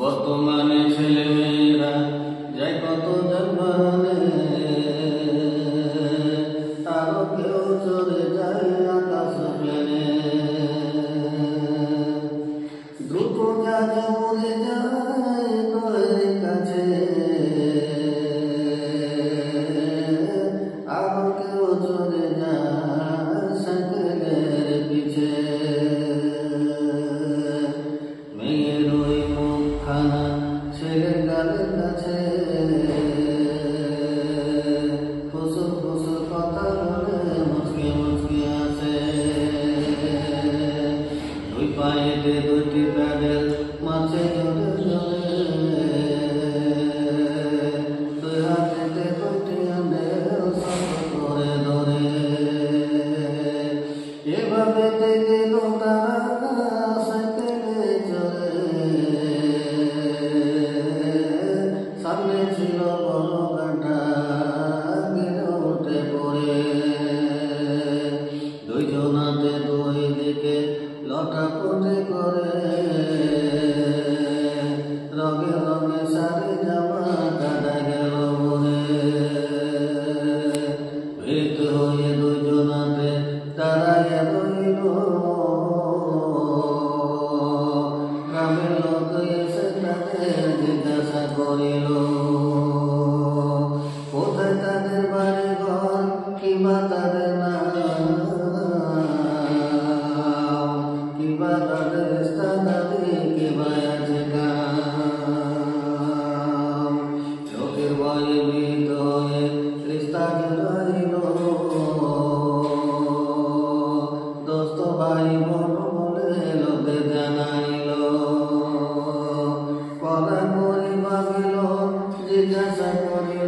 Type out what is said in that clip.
বর্তমানে ছেলে মেয়েরা যায় কত জন্মনে, আরো কেউ চলে যায় আকাশ প্লেনে। দ্রুত জানে উড়ে যায় ঘরের কাছে, আরো কেউ চলে যায় সাইকেলের পিছে। মেয়ের ওই মুখখানা ছেলের গালের কাছে, ফুসুর ফুসুর কথা বলে মুচকি মুচকি আছে। দুই পায়েতে দুইটি প্যাডেল মাঝে জোরে জোরে, দুই হাতেতে দুইটি হ্যান্ডেল শক্ত করে ধরে। এভাবে গেল তারা সাইকেলে চড়ে, সামনে ছিল বড় গাড়া গেলে উঠে পড়ে। দুইজনাতে দুই দিকে লটাপটি করে, রঙে রঙে শাড়ি জামা কাটা গেল মনে। ভীত হয়ে দুইজনাতে দাঁড়ায় রইল, গ্রামের লোক এসে তাদের জিজ্ঞাসা করিল, কোথায় তাদের বাড়ি ঘর কিংবা তাদের নাম, কিংবা তাদের স্থানাদি কিংবা আছে গাম। লোকের ভয়ে ভীত হয়ে রিস্তা রইল, দোস্ত ভাই বোন বলে লোকে জানাইল। পরা করি ভাবিল, জিজ্ঞাসা করি